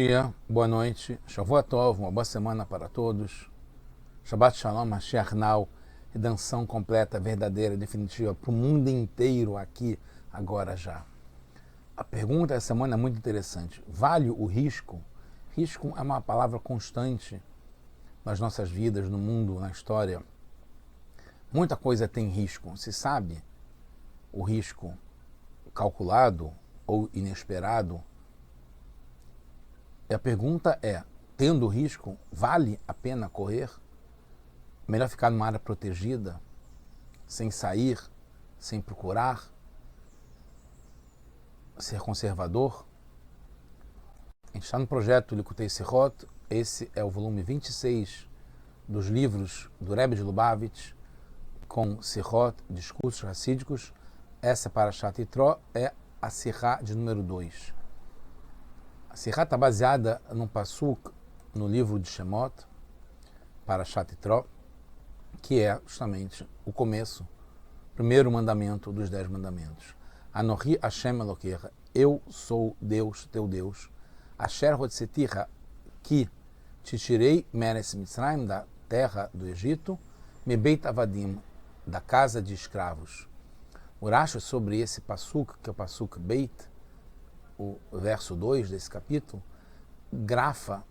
Dia, boa noite, Shavua Tov, uma boa semana para todos. Shabbat Shalom, Mashiach Now, redenção completa, verdadeira, definitiva para o mundo inteiro aqui, agora já. A pergunta essa semana é muito interessante. Vale o risco? Risco é uma palavra constante nas nossas vidas, no mundo, na história. Muita coisa tem risco. Se sabe o risco calculado ou inesperado. E a pergunta é, tendo risco, vale a pena correr? Melhor ficar numa área protegida, sem sair, sem procurar, ser conservador? A gente está no projeto Likutei Sirot, esse é o volume 26 dos livros do Rebbe de Lubavitch, com Sirot, discursos racídicos. Essa Parashat Yitro é a Sirá de número 2. A Sirá está baseada num passuk no livro de Shemot, Parashat Yitro, que é justamente o começo, primeiro mandamento dos 10 mandamentos. Anohi Hashem Elokecha, eu sou Deus, teu Deus, Asher Hotzeticha, que te tirei Meres Mitzrayim, da terra do Egito, Mebeit Avadim, da casa de escravos. O Rashi sobre esse passuk, que é o passuk Beit, o verso 2 desse capítulo, grifa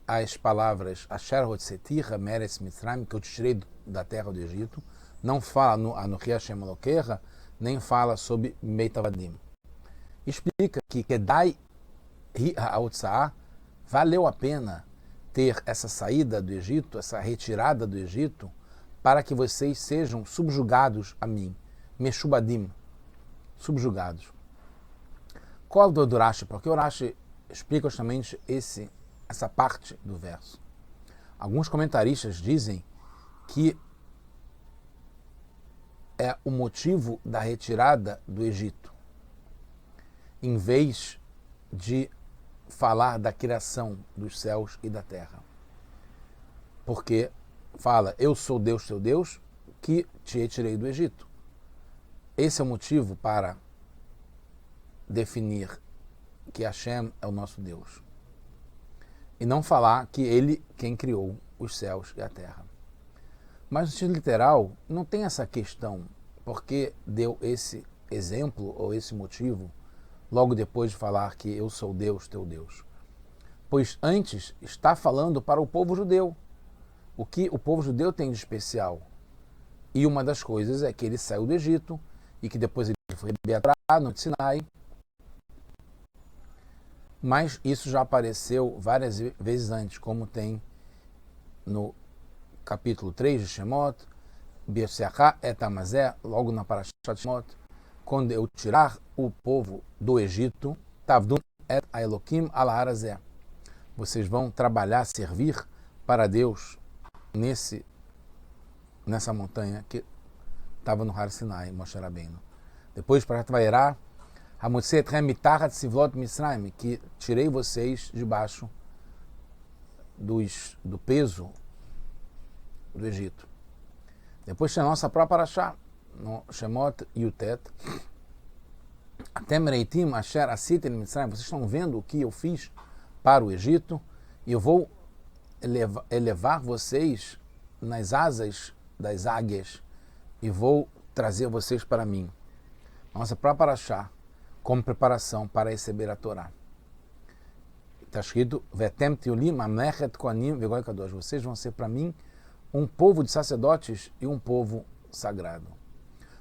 as palavras Asher Hotzeticha, Meres Mitzrayim, que eu te tirei da terra do Egito, não fala no Anohi Hashem Elokecha, nem fala sobre Beit Avadim. Explica que Kedai Hi Ha'otzah, valeu a pena ter essa saída do Egito, essa retirada do Egito, para que vocês sejam subjugados a mim, Meshubadim, subjugados. Qual é o do Rashi? Porque o Rashi explica justamente essa parte do verso. Alguns comentaristas dizem que é o motivo da retirada do Egito, em vez de falar da criação dos céus e da terra. Porque fala, eu sou Deus, teu Deus, que te retirei do Egito. Esse é o motivo para definir que Hashem é o nosso Deus. E não falar que ele quem criou os céus e a terra. Mas no sentido literal, não tem essa questão, porque deu esse exemplo ou esse motivo logo depois de falar que eu sou Deus, teu Deus. Pois antes está falando para o povo judeu. O que o povo judeu tem de especial? E uma das coisas é que ele saiu do Egito e que depois ele foi libertado no Sinai. Mas isso já apareceu várias vezes antes, como tem no capítulo 3 de Shemot, Be'osecha et Amazé, logo na Parashat Shemot, quando eu tirar o povo do Egito, Tavdun et Elokim ala harazé. Vocês vão trabalhar, servir para Deus nessa montanha que estava no Har Sinai, Moshe Rabbeinu. Depois, para Vairá, Hamotzi etchem mitachat sivlot Mitzrayim, que tirei vocês debaixo do peso do Egito. Depois tem a nossa própria Parashá, no Shemot Yutet, Atem reitim asher asit el Mitzrayim, vocês estão vendo o que eu fiz para o Egito, e eu vou elevar vocês nas asas das águias e vou trazer vocês para mim. Nossa própria Parashá, como preparação para receber a Torá. Está escrito, Vetem tiulim mamlechet kohanim vegoi kadosh, vocês vão ser para mim um povo de sacerdotes e um povo sagrado.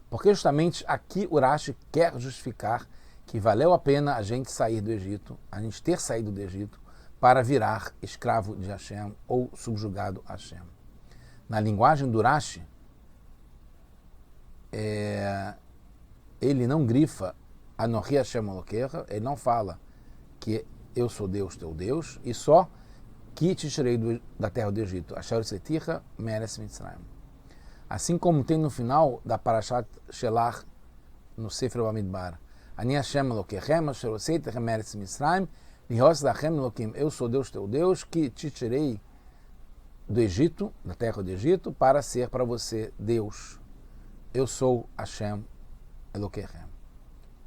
Porque justamente aqui o Rashi quer justificar que valeu a pena a gente sair do Egito, a gente ter saído do Egito, para virar escravo de Hashem ou subjugado a Hashem. Na linguagem do Rashi, ele não grifa Anohi Hashem Elokecha, ele não fala que eu sou Deus, teu Deus, e só que te tirei da terra do Egito. Asher Hotzeticha Meres Mitzrayim. Assim como tem no final da Parashat Shelach, no Sefer Bamidbar, Ani Hashem Elokechem, Asher Hotzeticha Meres Mitzrayim, Lihos Lachem Elokim, eu sou Deus, teu Deus, que te tirei do Egito, da terra do Egito, para ser para você Deus. Eu sou Hashem Elokechem,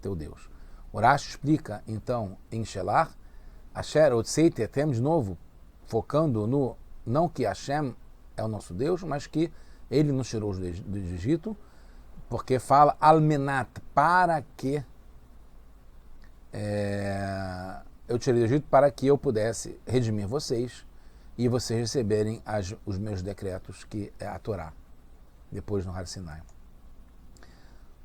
teu Deus. O Rashi explica, então, em Shelah, Asher Otseite Etem, de novo, focando no, não que Hashem é o nosso Deus, mas que ele nos tirou do Egito, porque fala Almenat, para que eu tirei do Egito para que eu pudesse redimir vocês e vocês receberem os meus decretos, que é a Torá, depois no Har Sinai.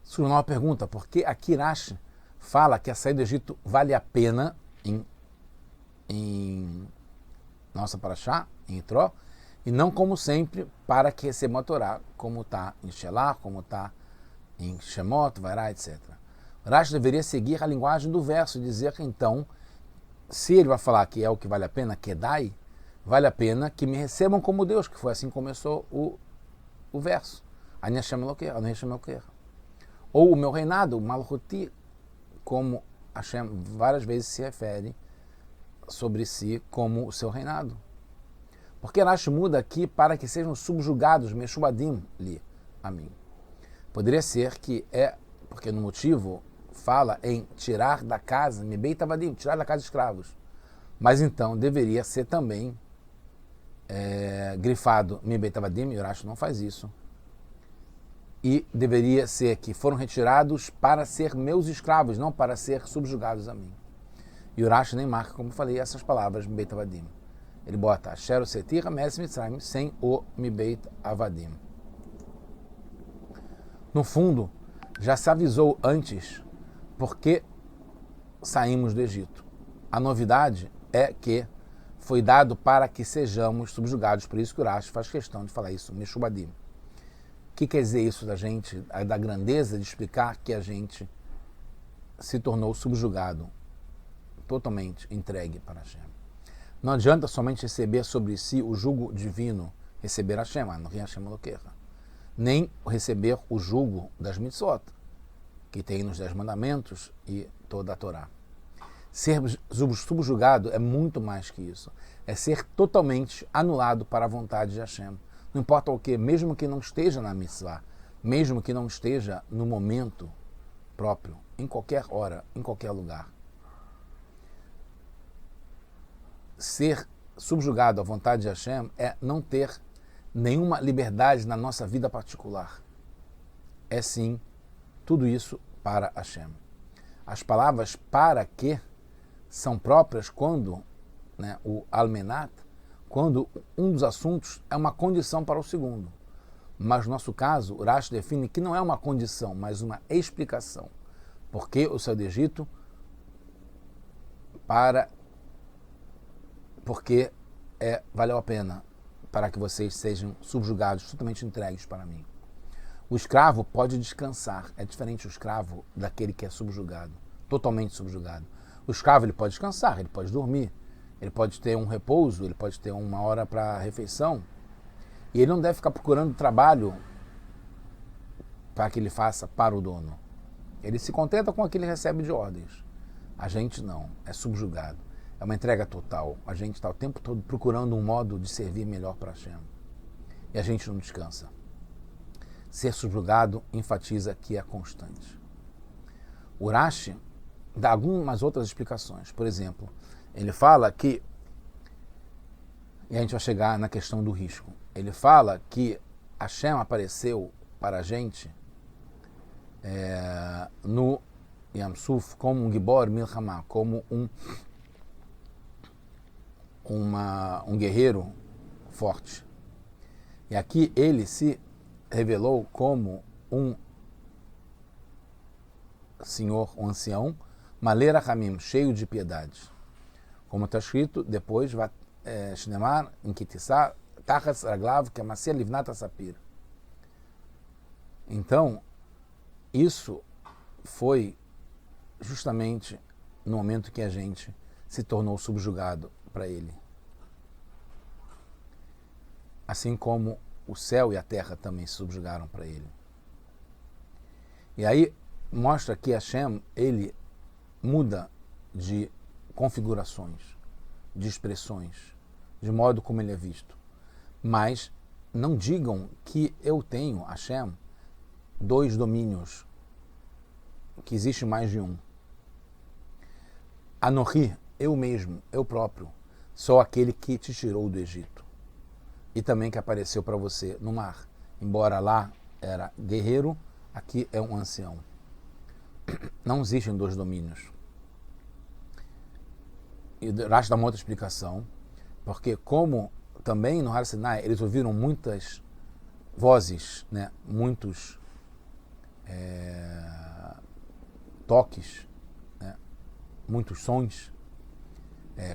Surgiu uma pergunta, por que aqui Rashi fala que a saída do Egito vale a pena em nossa Parashá, em Itró, e não como sempre para que recebam a Torá, como está em Shelah, como está em Shemot, Vairá, etc. Rashi deveria seguir a linguagem do verso, dizer que então, se ele vai falar que é o que vale a pena, Kedai, vale a pena que me recebam como Deus, que foi assim que começou o verso. Ani Hashem Elokecha, Ani Hashem Elokecha. Ou o meu reinado, o Malchuti, como Hashem várias vezes se refere sobre si como o seu reinado. Porque Rashi muda aqui para que sejam subjugados, Meshubadim li a mim. Poderia ser que porque no motivo fala em tirar da casa, Mibeit Avadim, tirar da casa de escravos. Mas então deveria ser também grifado Mibeit Avadim, e o Rashi não faz isso. E deveria ser que foram retirados para ser meus escravos, não para ser subjugados a mim. E o Rashi nem marca, como eu falei, essas palavras, Mibeit Avadim. Ele bota Asher Osetir Hametz Mitzrayim sem o Mibeit Avadim. No fundo, já se avisou antes porque saímos do Egito. A novidade é que foi dado para que sejamos subjugados, por isso que o Rashi faz questão de falar isso, Meshubadim. O que quer dizer isso da gente, da grandeza de explicar que a gente se tornou subjugado, totalmente entregue para Hashem. Não adianta somente receber sobre si o jugo divino, receber Hashem, Hashem Elokecha, nem receber o jugo das mitzvot, que tem nos 10 mandamentos e toda a Torá. Ser subjugado é muito mais que isso. É ser totalmente anulado para a vontade de Hashem. Não importa o que, mesmo que não esteja na mitzvah, mesmo que não esteja no momento próprio, em qualquer hora, em qualquer lugar. Ser subjugado à vontade de Hashem é não ter nenhuma liberdade na nossa vida particular. É sim, tudo isso para Hashem. As palavras para que são próprias quando, o Almenat, quando um dos assuntos é uma condição para o segundo. Mas no nosso caso, o Rashi define que não é uma condição, mas uma explicação. Porque o céu do Egito porque valeu a pena para que vocês sejam subjugados, totalmente entregues para mim. O escravo pode descansar, é diferente o escravo daquele que é subjugado, totalmente subjugado. O escravo ele pode descansar, ele pode dormir, ele pode ter um repouso, ele pode ter uma hora para refeição, e ele não deve ficar procurando trabalho para que ele faça para o dono. Ele se contenta com o que ele recebe de ordens. A gente não, é subjugado. É uma entrega total. A gente está o tempo todo procurando um modo de servir melhor para Hashem. E a gente não descansa. Ser subjugado enfatiza que é constante. O Rashi dá algumas outras explicações. Por exemplo, ele fala que, e a gente vai chegar na questão do risco, ele fala que Hashem apareceu para a gente no Yam Suf como um Gibor Milchama, como um guerreiro forte. E aqui ele se revelou como um senhor, um ancião, Malera Hamim, cheio de piedade. Como está escrito, depois, Shnemar, em Kitissá, Tachas Raglav, que é Macia Livnata Sapir. Então, isso foi justamente no momento que a gente se tornou subjugado para ele. Assim como o céu e a terra também se subjugaram para ele. E aí mostra que Hashem, ele muda de configurações, de expressões, de modo como ele é visto. Mas não digam que eu tenho, Hashem, 2 domínios, que existe mais de um. Anohi, eu mesmo, eu próprio, sou aquele que te tirou do Egito. E também que apareceu para você no mar. Embora lá era guerreiro, aqui é um ancião. Não existem dois domínios. E Rashi dá uma outra explicação, porque como também no Har Sinai eles ouviram muitas vozes, né, muitos toques, né, muitos sons,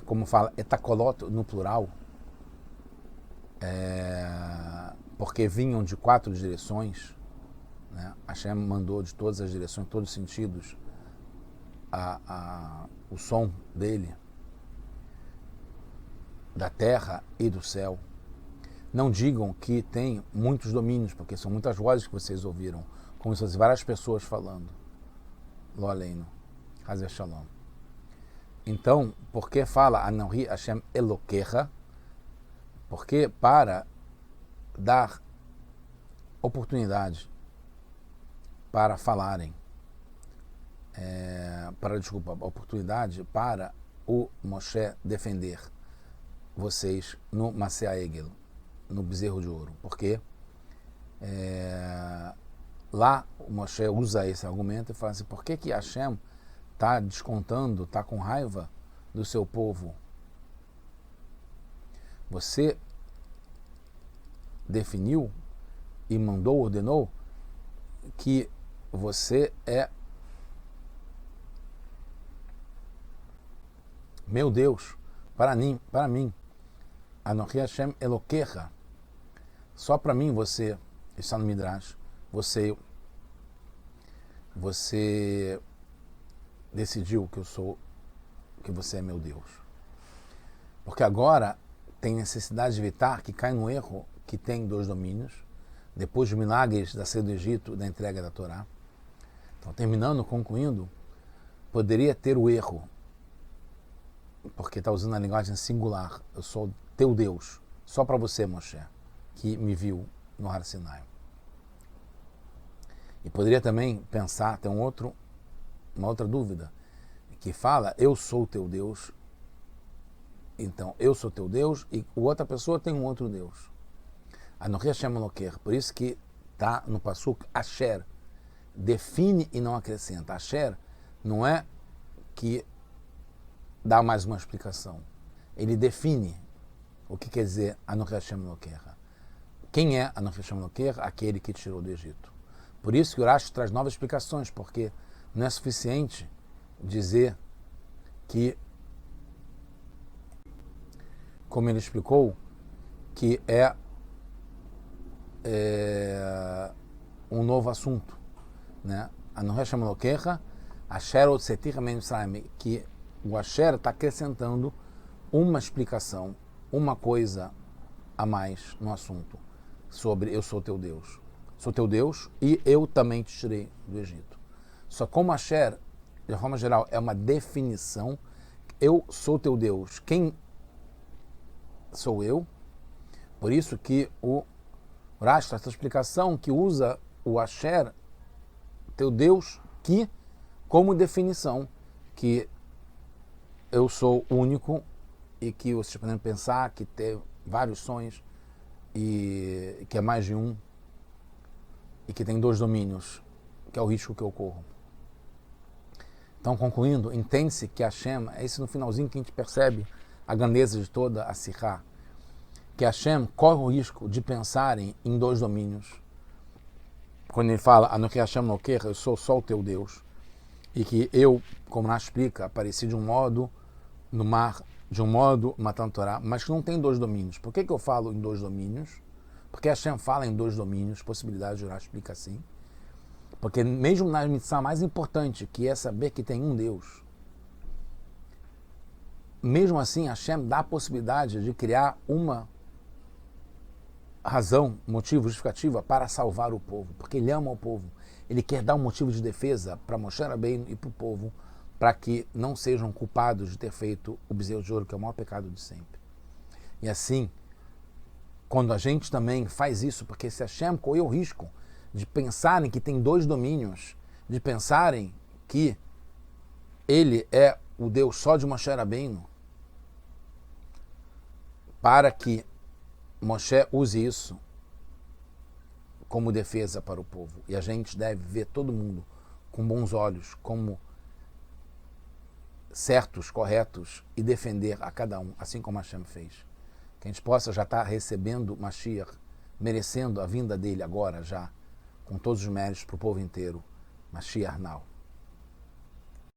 como fala etakolot no plural, porque vinham de 4 direções, né, Hashem mandou de todas as direções, todos os sentidos, o som dele, da terra e do céu. Não digam que tem muitos domínios, porque são muitas vozes que vocês ouviram, como se fossem várias pessoas falando. Lo aleinu, Hazé Shalom. Então, por que fala Anohi Hashem Elokecha? Porque para dar oportunidade para falarem, oportunidade para o Moshe defender vocês no Masea Egel, no bezerro de ouro, porque lá o Moshe usa esse argumento e fala assim, por que Hashem está descontando, está com raiva do seu povo? Você definiu e mandou, ordenou que você é meu Deus, para mim, Anohi Hashem Elokecha, só para mim você, está no Midrash, você decidiu que você é meu Deus. Porque agora tem necessidade de evitar que caia no erro que tem 2 domínios, depois dos milagres da saída do Egito, da entrega da Torá. Então, concluindo, poderia ter o erro, porque está usando a linguagem singular, eu sou teu Deus, só para você, Moshe, que me viu no Har Sinai. E poderia também pensar, tem uma outra dúvida, que fala, eu sou teu Deus, então eu sou teu Deus e outra pessoa tem um outro Deus. Anohi Hashem Elokecha, por isso que está no Pasuk Asher, define e não acrescenta. Asher não é que dá mais uma explicação, ele define o que quer dizer Anohi Hashem Elokecha. Quem é Anohi Hashem Elokecha? Aquele que tirou do Egito. Por isso que o Rashi traz novas explicações, porque não é suficiente dizer que, como ele explicou, que é um novo assunto, né? Anohi Hashem Elokecha, Asher Otzetich Mitzrayim, que o Asher está acrescentando uma explicação, uma coisa a mais no assunto sobre eu sou teu Deus. Sou teu Deus e eu também te tirei do Egito. Só como Asher, de forma geral, é uma definição, eu sou teu Deus. Quem sou eu? Por isso que o Rashi, essa explicação que usa o Asher, teu Deus, que como definição, que eu sou único e que vocês podem pensar que tem vários sonhos e que é mais de um e que tem 2 domínios, que é o risco que eu corro. Então, concluindo, entende-se que Hashem, é isso no finalzinho que a gente percebe a grandeza de toda a Sihá, que Hashem corre o risco de pensarem em 2 domínios. Quando ele fala, Anohi Hashem Elokecha, eu sou só o teu Deus, e que eu, como Rashi explica, apareci de um modo no mar, de um modo matando Torá, mas que não tem 2 domínios. Por que eu falo em 2 domínios? Porque Hashem fala em 2 domínios, possibilidade de Rashi explica assim. Porque mesmo na mitzvah mais importante, que é saber que tem um Deus, mesmo assim Hashem dá a possibilidade de criar uma razão, motivo, justificativa para salvar o povo, porque ele ama o povo. Ele quer dar um motivo de defesa para Moshe Rabbeinu e para o povo, para que não sejam culpados de ter feito o bezerro de ouro, que é o maior pecado de sempre. E assim, quando a gente também faz isso, porque se Hashem correu o risco de pensarem que tem 2 domínios, de pensarem que ele é o Deus só de Moshe Rabbeinu, para que Moshe use isso como defesa para o povo. E a gente deve ver todo mundo com bons olhos, como certos, corretos, e defender a cada um, assim como Hashem fez. Que a gente possa já estar recebendo Mashiach, merecendo a vinda dele agora já, com todos os méritos para o povo inteiro. Mashiach now.